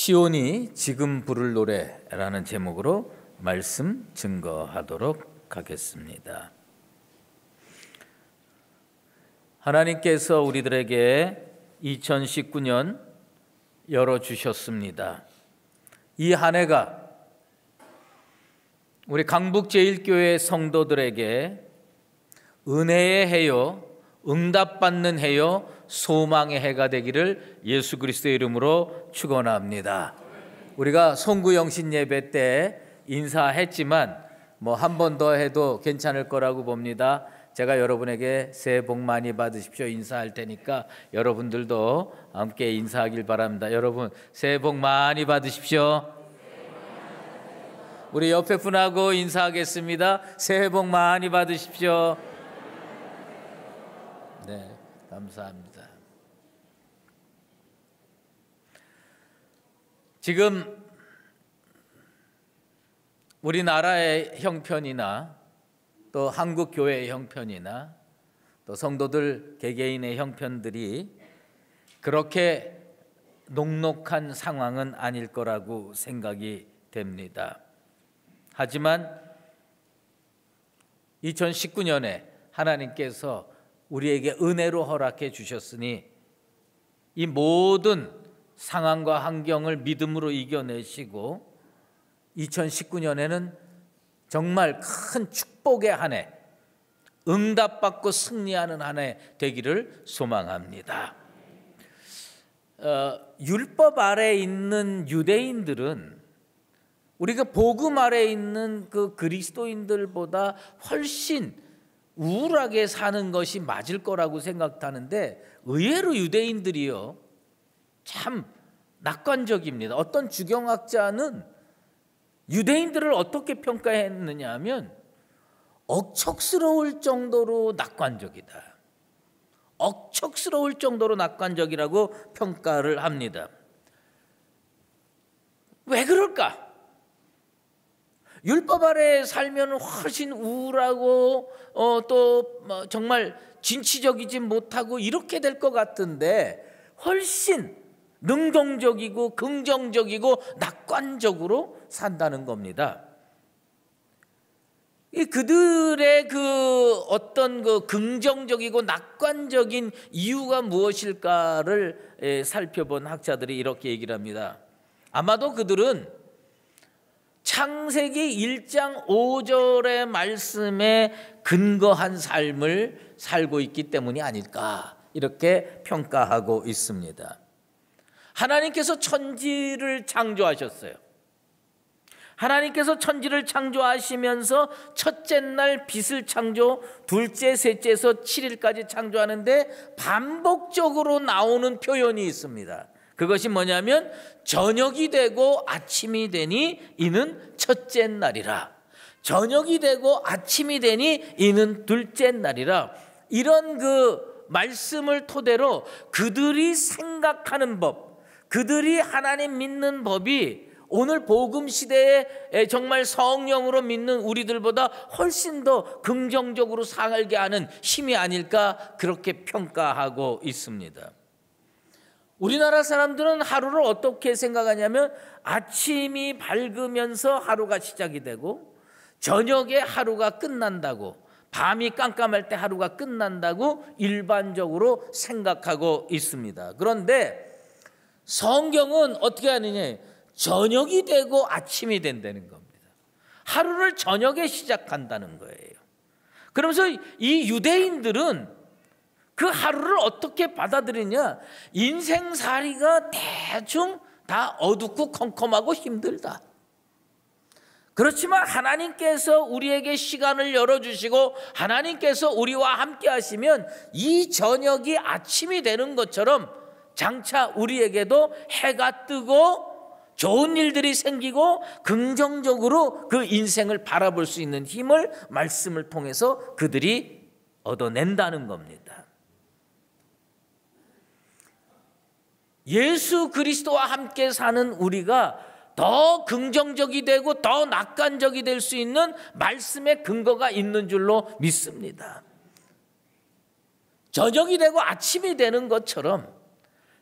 시온이 지금 부를 노래라는 제목으로 말씀 증거하도록 하겠습니다. 하나님께서 우리들에게 2019년 열어주셨습니다. 이 한 해가 우리 강북제일교회 성도들에게 은혜의 해요, 응답받는 해요, 소망의 해가 되기를 예수 그리스도의 이름으로 축원합니다. 우리가 송구영신 예배 때 인사했지만 한 번 더 해도 괜찮을 거라고 봅니다. 제가 여러분에게 새해 복 많이 받으십시오 인사할 테니까 여러분들도 함께 인사하길 바랍니다. 여러분 새해 복 많이 받으십시오. 우리 옆에 분하고 인사하겠습니다. 새해 복 많이 받으십시오. 네, 감사합니다. 지금 우리나라의 형편이나 또 한국 교회의 형편이나 또 성도들 개개인의 형편들이 그렇게 녹록한 상황은 아닐 거라고 생각이 됩니다. 하지만 2019년에 하나님께서 우리에게 은혜로 허락해 주셨으니 이 모든 상황과 환경을 믿음으로 이겨내시고 2019년에는 정말 큰 축복의 한 해, 응답받고 승리하는 한 해 되기를 소망합니다. 율법 아래에 있는 유대인들은 우리가 복음 아래에 있는 그 그리스도인들보다 훨씬 우울하게 사는 것이 맞을 거라고 생각하는데 의외로 유대인들이요 참 낙관적입니다. 어떤 주경학자는 유대인들을 어떻게 평가했느냐 하면 억척스러울 정도로 낙관적이다. 억척스러울 정도로 낙관적이라고 평가를 합니다. 왜 그럴까? 율법 아래 살면 훨씬 우울하고 또 정말 진취적이지 못하고 이렇게 될 것 같은데 훨씬 능동적이고 긍정적이고 낙관적으로 산다는 겁니다. 그들의 그 어떤 그 긍정적이고 낙관적인 이유가 무엇일까를 살펴본 학자들이 이렇게 얘기를 합니다. 아마도 그들은 창세기 1장 5절의 말씀에 근거한 삶을 살고 있기 때문이 아닐까 이렇게 평가하고 있습니다. 하나님께서 천지를 창조하셨어요. 하나님께서 천지를 창조하시면서 첫째 날 빛을 창조, 둘째, 셋째에서 7일까지 창조하는데 반복적으로 나오는 표현이 있습니다. 그것이 뭐냐면 저녁이 되고 아침이 되니 이는 첫째 날이라, 저녁이 되고 아침이 되니 이는 둘째 날이라. 이런 그 말씀을 토대로 그들이 생각하는 법, 그들이 하나님 믿는 법이 오늘 복음 시대에 정말 성령으로 믿는 우리들보다 훨씬 더 긍정적으로 살게 하는 힘이 아닐까 그렇게 평가하고 있습니다. 우리나라 사람들은 하루를 어떻게 생각하냐면 아침이 밝으면서 하루가 시작이 되고 저녁에 하루가 끝난다고, 밤이 깜깜할 때 하루가 끝난다고 일반적으로 생각하고 있습니다. 그런데 성경은 어떻게 하느냐, 저녁이 되고 아침이 된다는 겁니다. 하루를 저녁에 시작한다는 거예요. 그러면서 이 유대인들은 그 하루를 어떻게 받아들이냐, 인생살이가 대충 다 어둡고 컴컴하고 힘들다. 그렇지만 하나님께서 우리에게 시간을 열어주시고 하나님께서 우리와 함께 하시면 이 저녁이 아침이 되는 것처럼 장차 우리에게도 해가 뜨고 좋은 일들이 생기고 긍정적으로 그 인생을 바라볼 수 있는 힘을 말씀을 통해서 그들이 얻어낸다는 겁니다. 예수 그리스도와 함께 사는 우리가 더 긍정적이 되고 더 낙관적이 될 수 있는 말씀의 근거가 있는 줄로 믿습니다. 저녁이 되고 아침이 되는 것처럼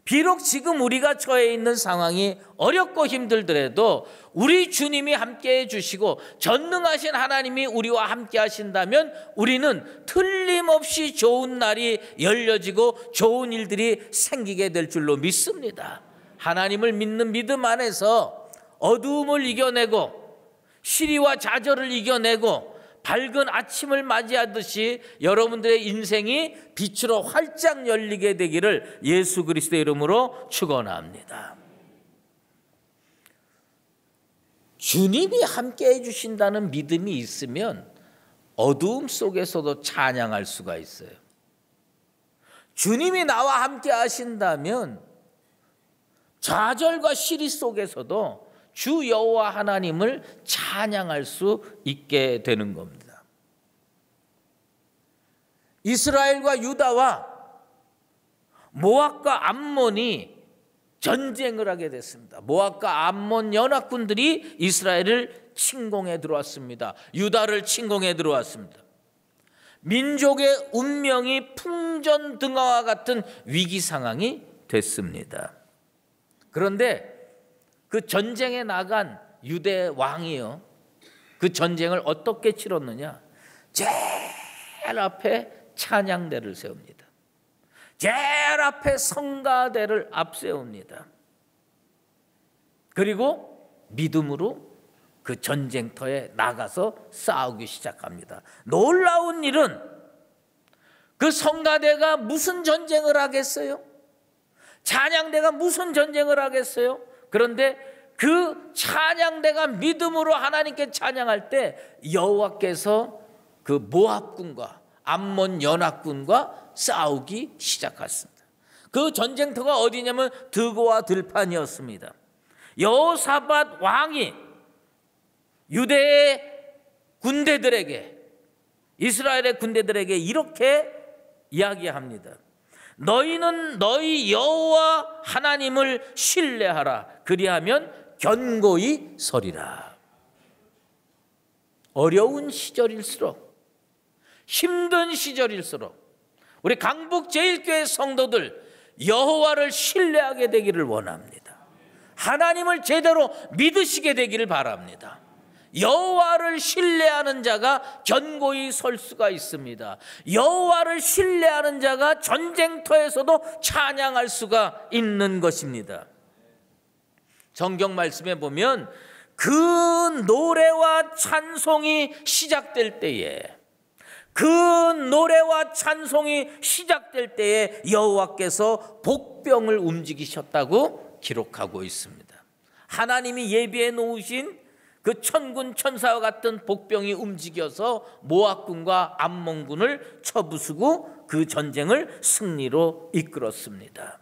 비록 지금 우리가 처해 있는 상황이 어렵고 힘들더라도 우리 주님이 함께해 주시고 전능하신 하나님이 우리와 함께 하신다면 우리는 틀림없이 좋은 날이 열려지고 좋은 일들이 생기게 될 줄로 믿습니다. 하나님을 믿는 믿음 안에서 어두움을 이겨내고 시리와 좌절을 이겨내고 밝은 아침을 맞이하듯이 여러분들의 인생이 빛으로 활짝 열리게 되기를 예수 그리스도의 이름으로 축원합니다. 주님이 함께해 주신다는 믿음이 있으면 어두움 속에서도 찬양할 수가 있어요. 주님이 나와 함께 하신다면 좌절과 시리 속에서도 주 여호와 하나님을 찬양할 수 있게 되는 겁니다. 이스라엘과 유다와 모압과 암몬이 전쟁을 하게 됐습니다. 모압과 암몬 연합군들이 이스라엘을 침공해 들어왔습니다. 유다를 침공해 들어왔습니다. 민족의 운명이 풍전등화와 같은 위기 상황이 됐습니다. 그런데 그 전쟁에 나간 유대 왕이요, 그 전쟁을 어떻게 치렀느냐? 제일 앞에 찬양대를 세웁니다. 제일 앞에 성가대를 앞세웁니다. 그리고 믿음으로 그 전쟁터에 나가서 싸우기 시작합니다. 놀라운 일은 그 성가대가 무슨 전쟁을 하겠어요? 찬양대가 무슨 전쟁을 하겠어요? 그런데 그 찬양대가 믿음으로 하나님께 찬양할 때 여호와께서 그 모압군과 암몬 연합군과 싸우기 시작했습니다. 그 전쟁터가 어디냐면 드고와 들판이었습니다. 여호사밧 왕이 유대의 군대들에게, 이스라엘의 군대들에게 이렇게 이야기합니다. 너희는 너희 여호와 하나님을 신뢰하라. 그리하면 견고히 서리라. 어려운 시절일수록, 힘든 시절일수록 우리 강북 제일교회 성도들 여호와를 신뢰하게 되기를 원합니다. 하나님을 제대로 믿으시게 되기를 바랍니다. 여호와를 신뢰하는 자가 견고히 설 수가 있습니다. 여호와를 신뢰하는 자가 전쟁터에서도 찬양할 수가 있는 것입니다. 성경 말씀에 보면 그 노래와 찬송이 시작될 때에, 그 노래와 찬송이 시작될 때에 여호와께서 복병을 움직이셨다고 기록하고 있습니다. 하나님이 예비해 놓으신 그 천군 천사와 같은 복병이 움직여서 모압군과 암몬군을 쳐부수고 그 전쟁을 승리로 이끌었습니다.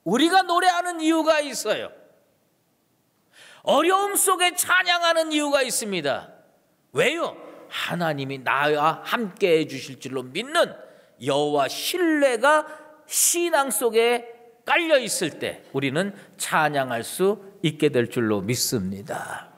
우리가 노래하는 이유가 있어요. 어려움 속에 찬양하는 이유가 있습니다. 왜요? 하나님이 나와 함께 해주실 줄로 믿는 여호와 신뢰가 신앙 속에 깔려 있을 때 우리는 찬양할 수 있게 될 줄로 믿습니다.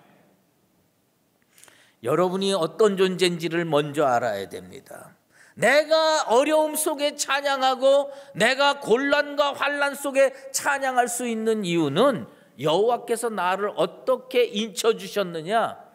여러분이 어떤 존재인지를 먼저 알아야 됩니다. 내가 어려움 속에 찬양하고 내가 곤란과 환난 속에 찬양할 수 있는 이유는 여호와께서 나를 어떻게 인쳐주셨느냐?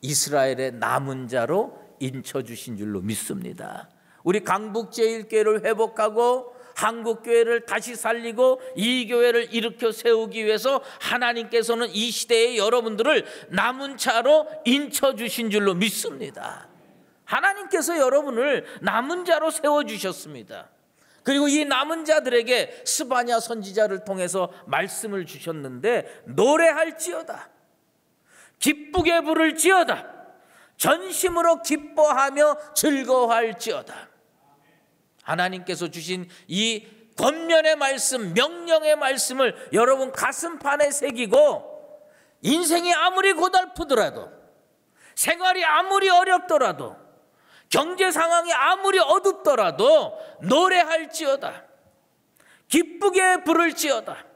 이스라엘의 남은 자로 인쳐주신 줄로 믿습니다. 우리 강북제일교회를 회복하고 한국교회를 다시 살리고 이 교회를 일으켜 세우기 위해서 하나님께서는 이 시대의 여러분들을 남은 자로 인쳐주신 줄로 믿습니다. 하나님께서 여러분을 남은 자로 세워주셨습니다. 그리고 이 남은 자들에게 스바냐 선지자를 통해서 말씀을 주셨는데, 노래할지어다, 기쁘게 부를지어다, 전심으로 기뻐하며 즐거워할지어다. 하나님께서 주신 이 권면의 말씀, 명령의 말씀을 여러분 가슴판에 새기고, 인생이 아무리 고달프더라도, 생활이 아무리 어렵더라도, 경제 상황이 아무리 어둡더라도 노래할지어다, 기쁘게 부를지어다,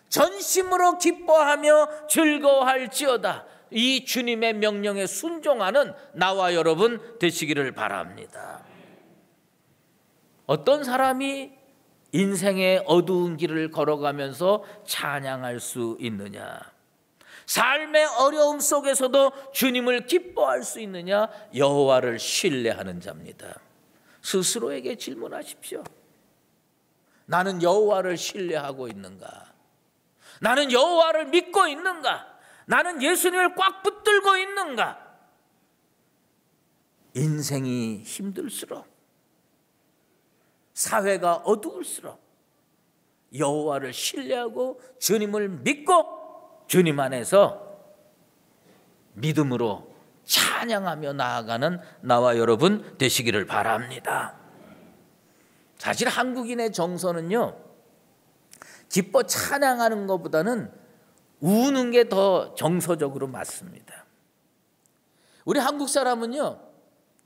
전심으로 기뻐하며 즐거워할지어다. 이 주님의 명령에 순종하는 나와 여러분 되시기를 바랍니다. 어떤 사람이 인생의 어두운 길을 걸어가면서 찬양할 수 있느냐? 삶의 어려움 속에서도 주님을 기뻐할 수 있느냐? 여호와를 신뢰하는 자입니다. 스스로에게 질문하십시오. 나는 여호와를 신뢰하고 있는가? 나는 여호와를 믿고 있는가? 나는 예수님을 꽉 붙들고 있는가? 인생이 힘들수록, 사회가 어두울수록 여호와를 신뢰하고 주님을 믿고 주님 안에서 믿음으로 찬양하며 나아가는 나와 여러분 되시기를 바랍니다. 사실 한국인의 정서는요, 기뻐 찬양하는 것보다는 우는 게 더 정서적으로 맞습니다. 우리 한국 사람은요,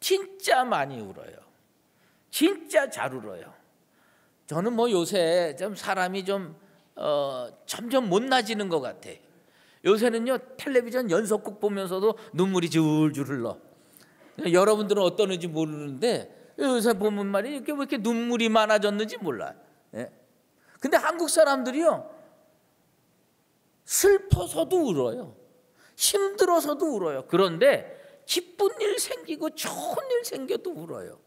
진짜 많이 울어요. 진짜 잘 울어요. 저는 뭐 요새 좀 사람이 좀 점점 못나지는 것 같아요. 요새는요, 텔레비전 연속극 보면서도 눈물이 줄줄 흘러. 여러분들은 어떠는지 모르는데 요새 보면 말이에요, 왜 이렇게 눈물이 많아졌는지 몰라요. 예. 근데 한국 사람들이요, 슬퍼서도 울어요. 힘들어서도 울어요. 그런데 기쁜 일 생기고 좋은 일 생겨도 울어요.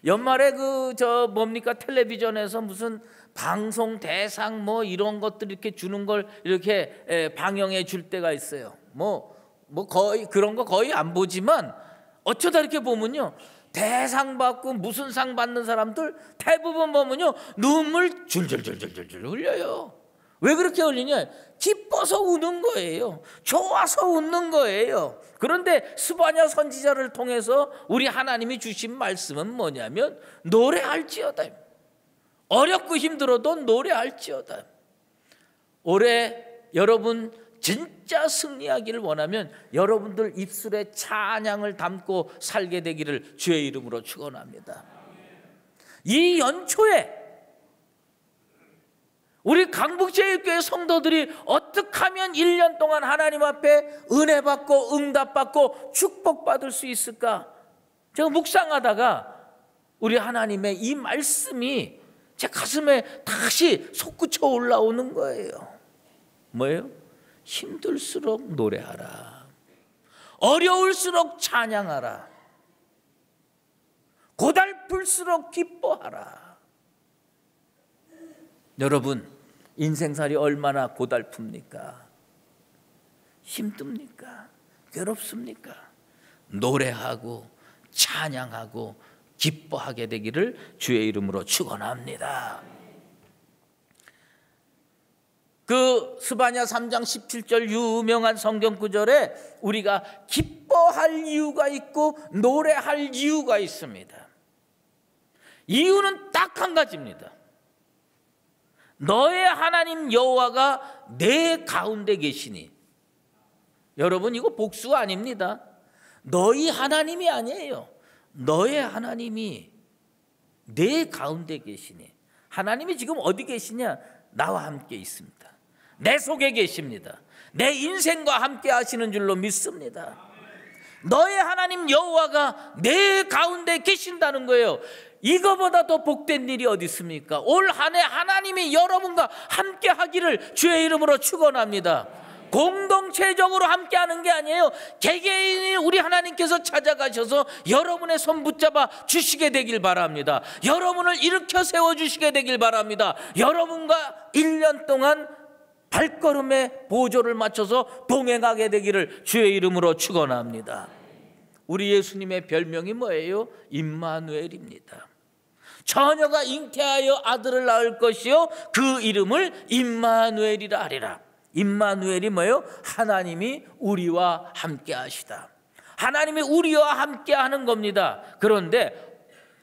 연말에 텔레비전에서 무슨 방송 대상 뭐 이런 것들 이렇게 주는 걸 이렇게 방영해 줄 때가 있어요. 뭐 거의 그런 거 거의 안 보지만 어쩌다 이렇게 보면요, 대상 받고 무슨 상 받는 사람들 대부분 보면요, 눈물 줄줄줄줄줄 흘려요. 왜 그렇게 흘리냐? 기뻐서 우는 거예요. 좋아서 웃는 거예요. 그런데 스바냐 선지자를 통해서 우리 하나님이 주신 말씀은 뭐냐면 노래할지어다. 어렵고 힘들어도 노래할지어다. 올해 여러분 진짜 승리하기를 원하면 여러분들 입술에 찬양을 담고 살게 되기를 주의 이름으로 축원합니다. 이 연초에 우리 강북제일교회 성도들이 어떻게 하면 1년 동안 하나님 앞에 은혜 받고 응답 받고 축복받을 수 있을까? 제가 묵상하다가 우리 하나님의 이 말씀이 제 가슴에 다시 솟구쳐 올라오는 거예요. 뭐예요? 힘들수록 노래하라. 어려울수록 찬양하라. 고달플수록 기뻐하라. 여러분, 인생살이 얼마나 고달픕니까? 힘듭니까? 괴롭습니까? 노래하고 찬양하고 기뻐하게 되기를 주의 이름으로 축원합니다. 그 스바냐 3장 17절 유명한 성경 구절에 우리가 기뻐할 이유가 있고 노래할 이유가 있습니다. 이유는 딱 한 가지입니다. 너의 하나님 여호와가 내 가운데 계시니. 여러분, 이거 복수가 아닙니다. 너희 하나님이 아니에요. 너의 하나님이 내 가운데 계시니. 하나님이 지금 어디 계시냐? 나와 함께 있습니다. 내 속에 계십니다. 내 인생과 함께 하시는 줄로 믿습니다. 너의 하나님 여호와가 내 가운데 계신다는 거예요. 이거보다 더 복된 일이 어디 있습니까? 올 한 해 하나님이 여러분과 함께 하기를 주의 이름으로 축원합니다. 공동체적으로 함께 하는 게 아니에요. 개개인이 우리 하나님께서 찾아가셔서 여러분의 손 붙잡아 주시게 되길 바랍니다. 여러분을 일으켜 세워 주시게 되길 바랍니다. 여러분과 1년 동안 발걸음에 보조를 맞춰서 동행하게 되기를 주의 이름으로 축원합니다. 우리 예수님의 별명이 뭐예요? 임마누엘입니다. 처녀가 잉태하여 아들을 낳을 것이요 그 이름을 임마누엘이라 하리라. 임마누엘이 뭐예요? 하나님이 우리와 함께 하시다. 하나님이 우리와 함께 하는 겁니다. 그런데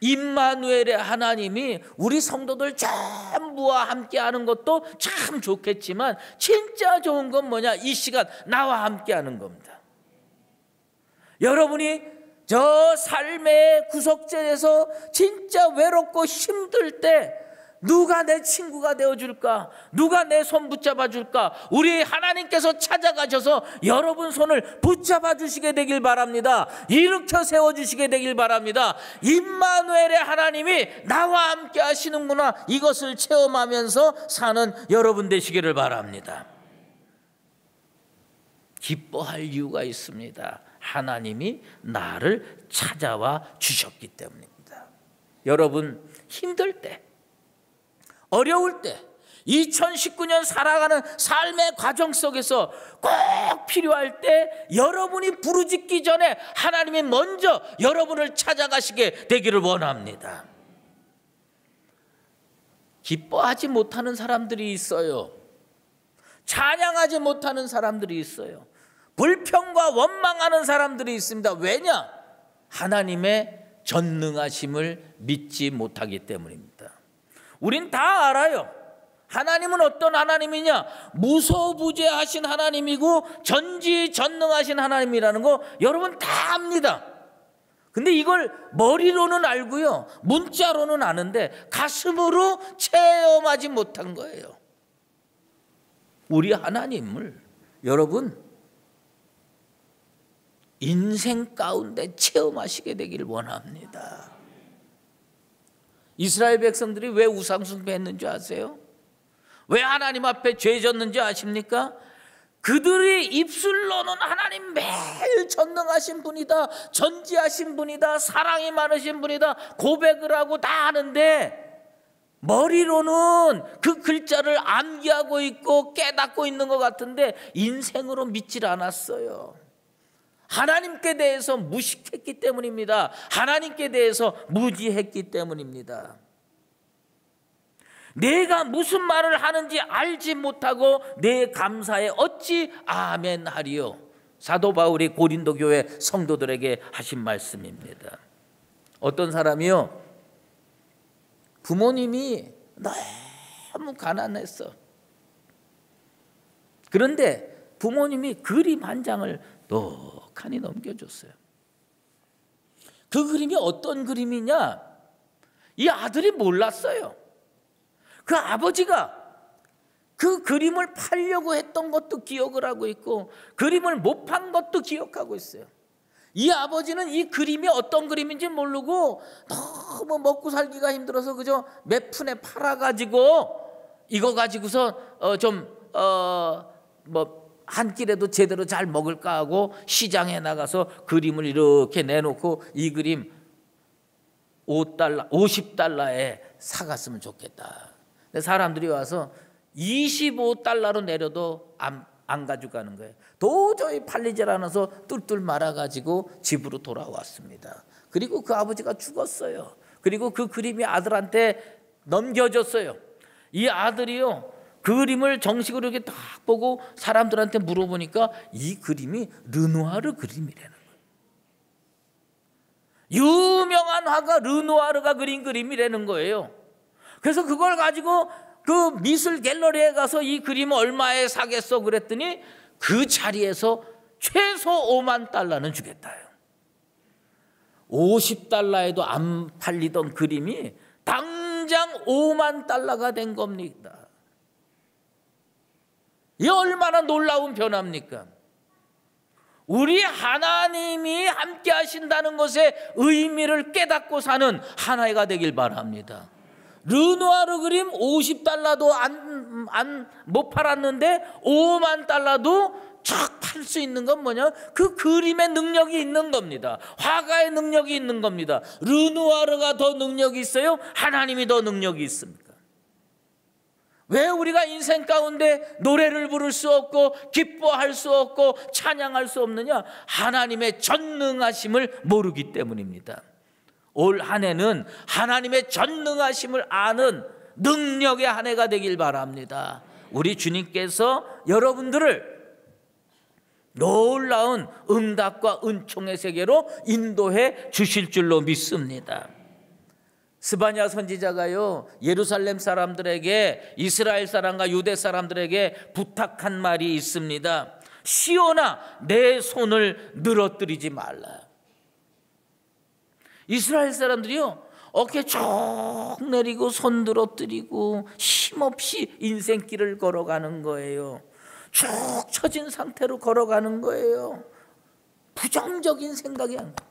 임마누엘의 하나님이 우리 성도들 전부와 함께 하는 것도 참 좋겠지만 진짜 좋은 건 뭐냐? 이 시간 나와 함께 하는 겁니다. 여러분이 저 삶의 구석재에서 진짜 외롭고 힘들 때 누가 내 친구가 되어줄까? 누가 내 손 붙잡아 줄까? 우리 하나님께서 찾아가셔서 여러분 손을 붙잡아 주시게 되길 바랍니다. 일으켜 세워주시게 되길 바랍니다. 임마누엘의 하나님이 나와 함께 하시는구나, 이것을 체험하면서 사는 여러분 되시기를 바랍니다. 기뻐할 이유가 있습니다. 하나님이 나를 찾아와 주셨기 때문입니다. 여러분, 힘들 때, 어려울 때, 2019년 살아가는 삶의 과정 속에서 꼭 필요할 때 여러분이 부르짖기 전에 하나님이 먼저 여러분을 찾아가시게 되기를 원합니다. 기뻐하지 못하는 사람들이 있어요. 찬양하지 못하는 사람들이 있어요. 불평과 원망하는 사람들이 있습니다. 왜냐? 하나님의 전능하심을 믿지 못하기 때문입니다. 우린 다 알아요. 하나님은 어떤 하나님이냐? 무소부재하신 하나님이고 전지전능하신 하나님이라는 거 여러분 다 압니다. 근데 이걸 머리로는 알고요, 문자로는 아는데 가슴으로 체험하지 못한 거예요. 우리 하나님을 여러분 인생 가운데 체험하시게 되기를 원합니다. 이스라엘 백성들이 왜 우상숭배했는지 아세요? 왜 하나님 앞에 죄 졌는지 아십니까? 그들이 입술로는 하나님 매일 전능하신 분이다, 전지하신 분이다, 사랑이 많으신 분이다 고백을 하고 다 하는데 머리로는 그 글자를 암기하고 있고 깨닫고 있는 것 같은데 인생으로 믿질 않았어요. 하나님께 대해서 무식했기 때문입니다. 하나님께 대해서 무지했기 때문입니다. 내가 무슨 말을 하는지 알지 못하고 내 감사에 어찌 아멘 하리요. 사도 바울이 고린도 교회 성도들에게 하신 말씀입니다. 어떤 사람이요, 부모님이 너무 가난했어. 그런데 부모님이 그림 한 장을 떡하니 넘겨줬어요. 그 그림이 어떤 그림이냐? 이 아들이 몰랐어요. 그 아버지가 그 그림을 팔려고 했던 것도 기억을 하고 있고 그림을 못 판 것도 기억하고 있어요. 이 아버지는 이 그림이 어떤 그림인지 모르고 너무 먹고 살기가 힘들어서 그저 몇 푼에 팔아가지고 이거 가지고서 한 끼라도 제대로 잘 먹을까 하고 시장에 나가서 그림을 이렇게 내놓고 이 그림 $5, 50달러에 사갔으면 좋겠다. 근데 사람들이 와서 $25로 내려도 안 가져가는 거예요. 도저히 팔리질 않아서 뚫뚫 말아가지고 집으로 돌아왔습니다. 그리고 그 아버지가 죽었어요. 그리고 그 그림이 아들한테 넘겨졌어요. 이 아들이요, 그 그림을 정식으로 이렇게 딱 보고 사람들한테 물어보니까 이 그림이 르누아르 그림이라는 거예요. 유명한 화가 르누아르가 그린 그림이라는 거예요. 그래서 그걸 가지고 그 미술 갤러리에 가서 이 그림 얼마에 사겠어 그랬더니 그 자리에서 최소 $50,000는 주겠다요. $50에도 안 팔리던 그림이 당장 $50,000가 된 겁니다. 이 얼마나 놀라운 변화입니까? 우리 하나님이 함께 하신다는 것의 의미를 깨닫고 사는 하나가 되길 바랍니다. 르누아르 그림 $50도 못 팔았는데 $50,000도 쫙 팔 수 있는 건 뭐냐? 그 그림의 능력이 있는 겁니다. 화가의 능력이 있는 겁니다. 르누아르가 더 능력이 있어요? 하나님이 더 능력이 있습니까? 왜 우리가 인생 가운데 노래를 부를 수 없고 기뻐할 수 없고 찬양할 수 없느냐? 하나님의 전능하심을 모르기 때문입니다. 올 한 해는 하나님의 전능하심을 아는 능력의 한 해가 되길 바랍니다. 우리 주님께서 여러분들을 놀라운 응답과 은총의 세계로 인도해 주실 줄로 믿습니다. 스바냐 선지자가요, 예루살렘 사람들에게, 이스라엘 사람과 유대 사람들에게 부탁한 말이 있습니다. 시온아, 내 손을 늘어뜨리지 말라. 이스라엘 사람들이요, 어깨 쭉 내리고 손 들어뜨리고 힘없이 인생길을 걸어가는 거예요. 쭉 처진 상태로 걸어가는 거예요. 부정적인 생각이 안 돼요.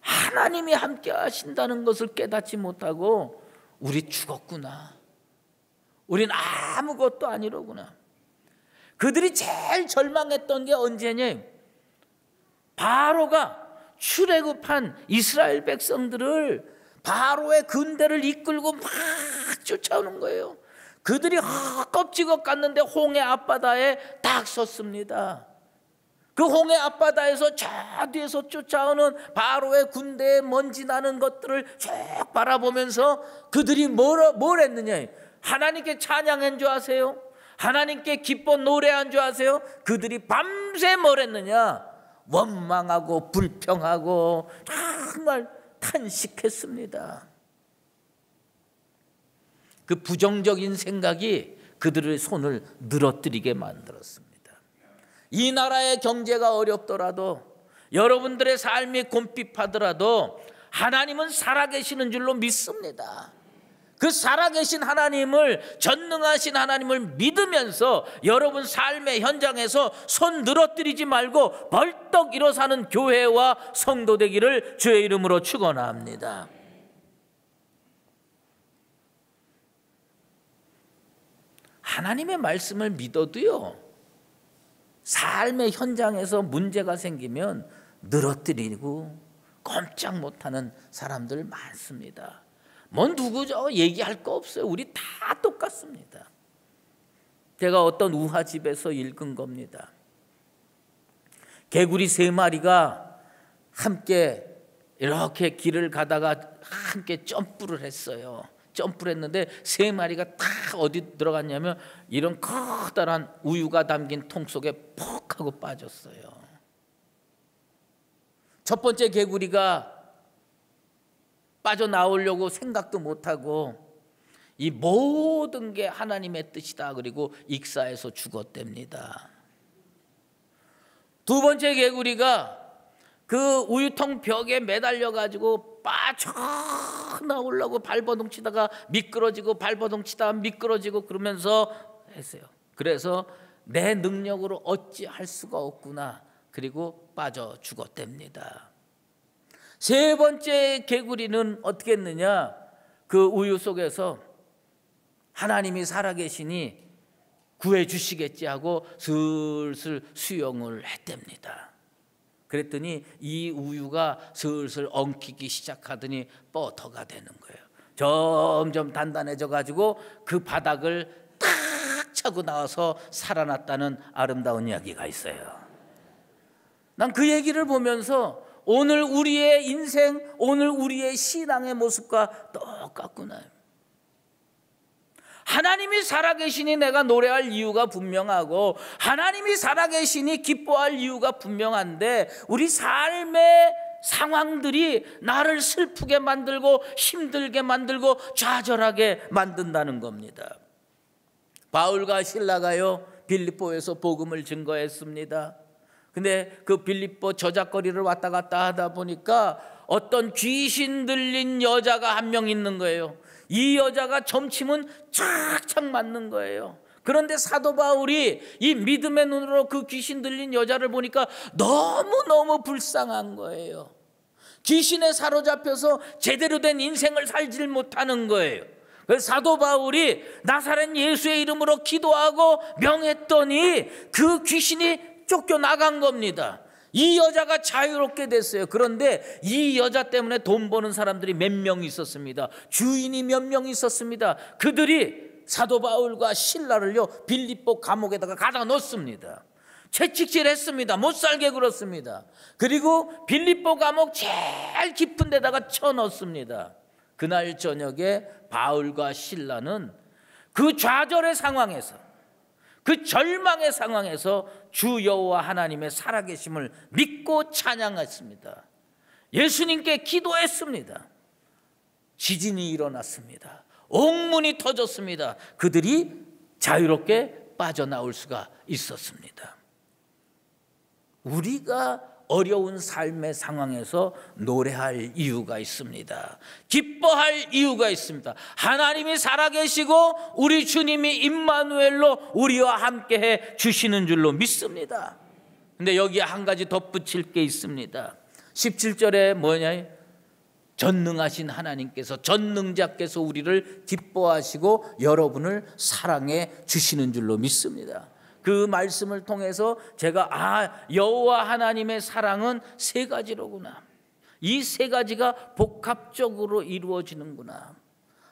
하나님이 함께 하신다는 것을 깨닫지 못하고 우리 죽었구나, 우린 아무것도 아니로구나. 그들이 제일 절망했던 게 언제냐? 바로가 출애굽한 이스라엘 백성들을, 바로의 군대를 이끌고 막 쫓아오는 거예요. 그들이 헛겁지겁 갔는데 홍해 앞바다에 딱 섰습니다. 그 홍해 앞바다에서 저 뒤에서 쫓아오는 바로의 군대에 먼지 나는 것들을 쭉 바라보면서 그들이 뭘 했느냐? 하나님께 찬양한 줄 아세요? 하나님께 기뻐 노래한 줄 아세요? 그들이 밤새 뭘 했느냐? 원망하고 불평하고 정말 탄식했습니다. 그 부정적인 생각이 그들의 손을 늘어뜨리게 만들었습니다. 이 나라의 경제가 어렵더라도, 여러분들의 삶이 곰핍하더라도 하나님은 살아계시는 줄로 믿습니다. 그 살아계신 하나님을, 전능하신 하나님을 믿으면서 여러분 삶의 현장에서 손 늘어뜨리지 말고 벌떡 일어서는 교회와 성도 되기를 주의 이름으로 축원합니다. 하나님의 말씀을 믿어도요, 삶의 현장에서 문제가 생기면 늘어뜨리고 꼼짝 못하는 사람들 많습니다. 뭐 누구죠? 얘기할 거 없어요. 우리 다 똑같습니다. 제가 어떤 우화집에서 읽은 겁니다. 개구리 3마리가 함께 이렇게 길을 가다가 함께 점프를 했어요. 점프를 했는데 3마리가 딱 어디 들어갔냐면 이런 커다란 우유가 담긴 통 속에 퍽 하고 빠졌어요. 첫 번째 개구리가 빠져나오려고 생각도 못하고 이 모든 게 하나님의 뜻이다 그리고 익사해서 죽었답니다. 두 번째 개구리가 그 우유통 벽에 매달려 가지고 빠져나오려고 발버둥 치다가 미끄러지고 발버둥 치다가 미끄러지고 그러면서 했어요. 그래서 내 능력으로 어찌할 수가 없구나, 그리고 빠져 죽었답니다. 세 번째 개구리는 어떻게 했느냐? 그 우유 속에서 하나님이 살아계시니 구해 주시겠지 하고 슬슬 수영을 했답니다. 그랬더니 이 우유가 슬슬 엉키기 시작하더니 뻗어가 되는 거예요. 점점 단단해져 가지고 그 바닥을 탁 차고 나와서 살아났다는 아름다운 이야기가 있어요. 난 그 얘기를 보면서 오늘 우리의 인생, 오늘 우리의 신앙의 모습과 똑같구나. 하나님이 살아계시니 내가 노래할 이유가 분명하고 하나님이 살아계시니 기뻐할 이유가 분명한데 우리 삶의 상황들이 나를 슬프게 만들고 힘들게 만들고 좌절하게 만든다는 겁니다. 바울과 실라가요, 빌립보에서 복음을 증거했습니다. 근데 그 빌립보 저작거리를 왔다 갔다 하다 보니까 어떤 귀신 들린 여자가 한 명 있는 거예요. 이 여자가 점치면 착착 맞는 거예요. 그런데 사도 바울이 이 믿음의 눈으로 그 귀신 들린 여자를 보니까 너무너무 불쌍한 거예요. 귀신에 사로잡혀서 제대로 된 인생을 살질 못하는 거예요. 그래서 사도 바울이 나사렛 예수의 이름으로 기도하고 명했더니 그 귀신이 쫓겨나간 겁니다. 이 여자가 자유롭게 됐어요. 그런데 이 여자 때문에 돈 버는 사람들이 몇 명 있었습니다. 주인이 몇 명 있었습니다. 그들이 사도 바울과 실라를요 빌립보 감옥에다가 가다 놓습니다. 채찍질했습니다. 못 살게 굴었습니다. 그리고 빌립보 감옥 제일 깊은 데다가 쳐넣습니다. 그날 저녁에 바울과 실라는 그 좌절의 상황에서, 그 절망의 상황에서 주 여호와 하나님의 살아계심을 믿고 찬양했습니다. 예수님께 기도했습니다. 지진이 일어났습니다. 옥문이 터졌습니다. 그들이 자유롭게 빠져나올 수가 있었습니다. 우리가 어려운 삶의 상황에서 노래할 이유가 있습니다. 기뻐할 이유가 있습니다. 하나님이 살아계시고 우리 주님이 임마누엘로 우리와 함께해 주시는 줄로 믿습니다. 근데 여기에 한 가지 덧붙일 게 있습니다. 17절에 뭐냐? 전능하신 하나님께서, 전능자께서 우리를 기뻐하시고 여러분을 사랑해 주시는 줄로 믿습니다. 그 말씀을 통해서 제가 여호와 하나님의 사랑은 세 가지로구나, 이 세 가지가 복합적으로 이루어지는구나.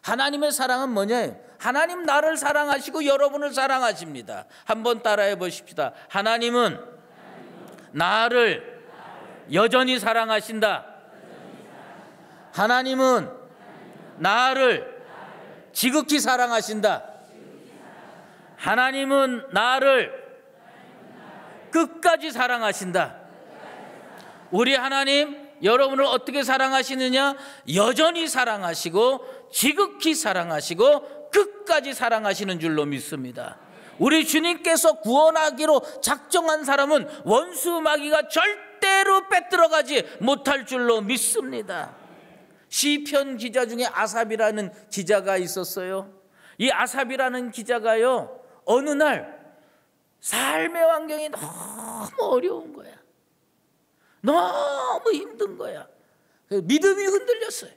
하나님의 사랑은 뭐냐? 하나님 나를 사랑하시고 여러분을 사랑하십니다. 한번 따라해 보십시다. 하나님은 나를 여전히 사랑하신다. 하나님은 나를 지극히 사랑하신다. 하나님은 나를 끝까지 사랑하신다. 우리 하나님 여러분을 어떻게 사랑하시느냐? 여전히 사랑하시고 지극히 사랑하시고 끝까지 사랑하시는 줄로 믿습니다. 우리 주님께서 구원하기로 작정한 사람은 원수 마귀가 절대로 빼들어가지 못할 줄로 믿습니다. 시편 기자 중에 아삽이라는 기자가 있었어요. 이 아삽이라는 기자가요, 어느 날 삶의 환경이 너무 어려운 거야. 너무 힘든 거야. 믿음이 흔들렸어요.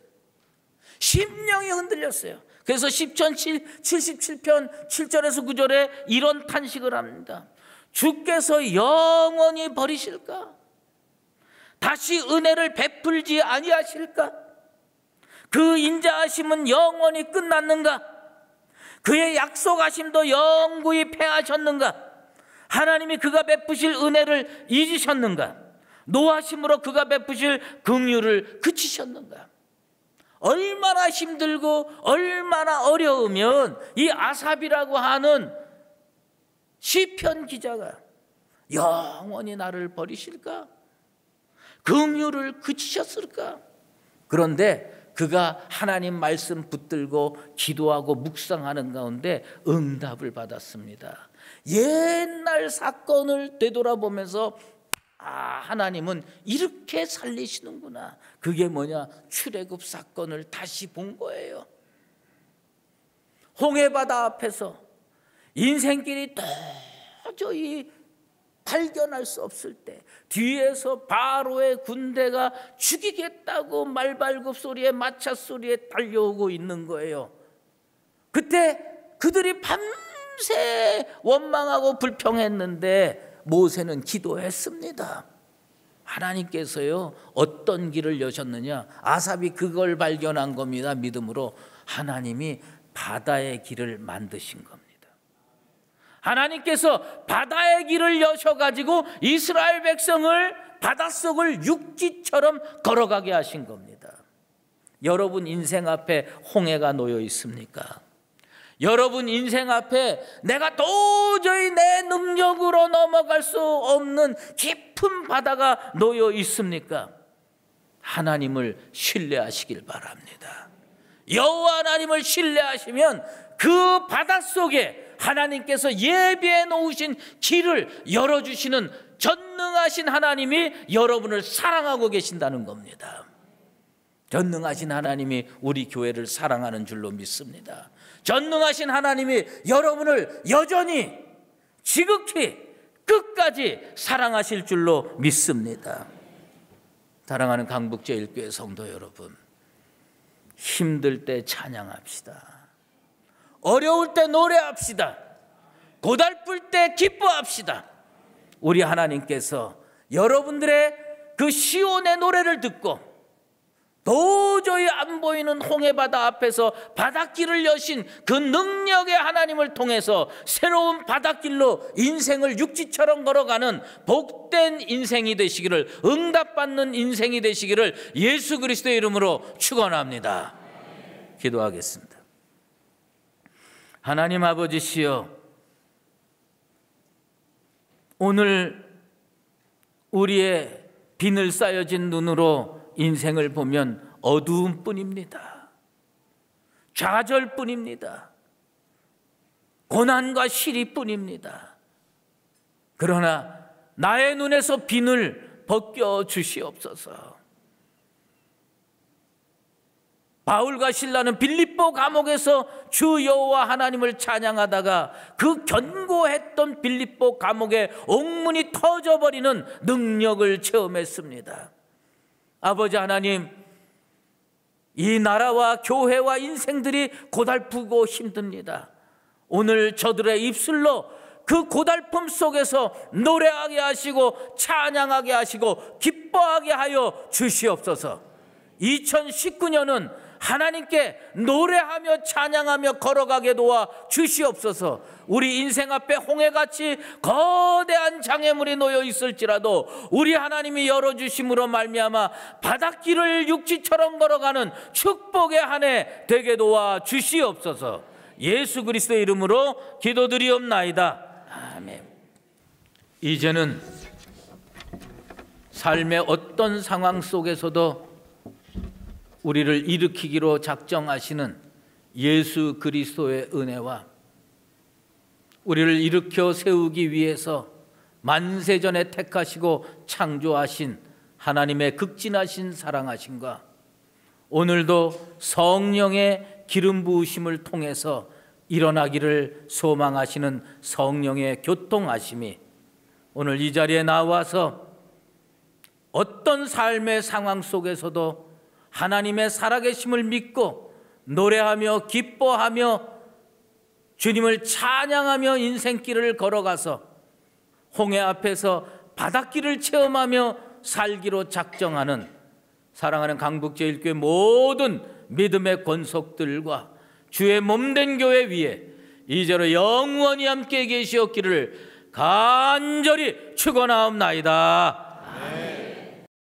심령이 흔들렸어요. 그래서 시편 77편 7절에서 9절에 이런 탄식을 합니다. 주께서 영원히 버리실까? 다시 은혜를 베풀지 아니하실까? 그 인자하심은 영원히 끝났는가? 그의 약속하심도 영구히 패하셨는가? 하나님이 그가 베푸실 은혜를 잊으셨는가? 노하심으로 그가 베푸실 긍휼을 그치셨는가? 얼마나 힘들고 얼마나 어려우면 이 아삽이라고 하는 시편 기자가 영원히 나를 버리실까? 긍휼을 그치셨을까? 그런데 그가 하나님 말씀 붙들고 기도하고 묵상하는 가운데 응답을 받았습니다. 옛날 사건을 되돌아보면서 하나님은 이렇게 살리시는구나. 그게 뭐냐? 출애굽 사건을 다시 본 거예요. 홍해바다 앞에서 인생길이 도저히 발견할 수 없을 때 뒤에서 바로의 군대가 죽이겠다고 말발굽 소리에 마차 소리에 달려오고 있는 거예요. 그때 그들이 밤새 원망하고 불평했는데 모세는 기도했습니다. 하나님께서요, 어떤 길을 여셨느냐? 아삽이 그걸 발견한 겁니다. 믿음으로 하나님이 바다의 길을 만드신 겁니다. 하나님께서 바다의 길을 여셔가지고 이스라엘 백성을 바닷속을 육지처럼 걸어가게 하신 겁니다. 여러분 인생 앞에 홍해가 놓여 있습니까? 여러분 인생 앞에 내가 도저히 내 능력으로 넘어갈 수 없는 깊은 바다가 놓여 있습니까? 하나님을 신뢰하시길 바랍니다. 여호와 하나님을 신뢰하시면 그 바닷속에 하나님께서 예비해 놓으신 길을 열어주시는 전능하신 하나님이 여러분을 사랑하고 계신다는 겁니다. 전능하신 하나님이 우리 교회를 사랑하는 줄로 믿습니다. 전능하신 하나님이 여러분을 여전히 지극히 끝까지 사랑하실 줄로 믿습니다. 사랑하는 강북제일교회 성도 여러분, 힘들 때 찬양합시다. 어려울 때 노래합시다. 고달플 때 기뻐합시다. 우리 하나님께서 여러분들의 그 시온의 노래를 듣고 도저히 안 보이는 홍해바다 앞에서 바닷길을 여신 그 능력의 하나님을 통해서 새로운 바닷길로 인생을 육지처럼 걸어가는 복된 인생이 되시기를, 응답받는 인생이 되시기를 예수 그리스도의 이름으로 축원합니다. 기도하겠습니다. 하나님 아버지시여, 오늘 우리의 비늘 쌓여진 눈으로 인생을 보면 어두움 뿐입니다. 좌절 뿐입니다. 고난과 시리 뿐입니다. 그러나 나의 눈에서 비늘 벗겨 주시옵소서. 바울과 실라는 빌립보 감옥에서 주 여호와 하나님을 찬양하다가 그 견고했던 빌립보 감옥의 옥문이 터져버리는 능력을 체험했습니다. 아버지 하나님, 이 나라와 교회와 인생들이 고달프고 힘듭니다. 오늘 저들의 입술로 그 고달픔 속에서 노래하게 하시고 찬양하게 하시고 기뻐하게 하여 주시옵소서. 2019년은 하나님께 노래하며 찬양하며 걸어가게 도와 주시옵소서. 우리 인생 앞에 홍해같이 거대한 장애물이 놓여 있을지라도 우리 하나님이 열어주심으로 말미암아 바닷길을 육지처럼 걸어가는 축복의 한 해 되게 도와 주시옵소서. 예수 그리스도의 이름으로 기도드리옵나이다. 아멘. 이제는 삶의 어떤 상황 속에서도 우리를 일으키기로 작정하시는 예수 그리스도의 은혜와 우리를 일으켜 세우기 위해서 만세전에 택하시고 창조하신 하나님의 극진하신 사랑하심과 오늘도 성령의 기름 부으심을 통해서 일어나기를 소망하시는 성령의 교통하심이 오늘 이 자리에 나와서 어떤 삶의 상황 속에서도 하나님의 살아계심을 믿고 노래하며 기뻐하며 주님을 찬양하며 인생길을 걸어가서 홍해 앞에서 바닷길을 체험하며 살기로 작정하는 사랑하는 강북제일교회 모든 믿음의 권속들과 주의 몸된 교회 위에 이제로 영원히 함께 계시었기를 간절히 축원하옵나이다.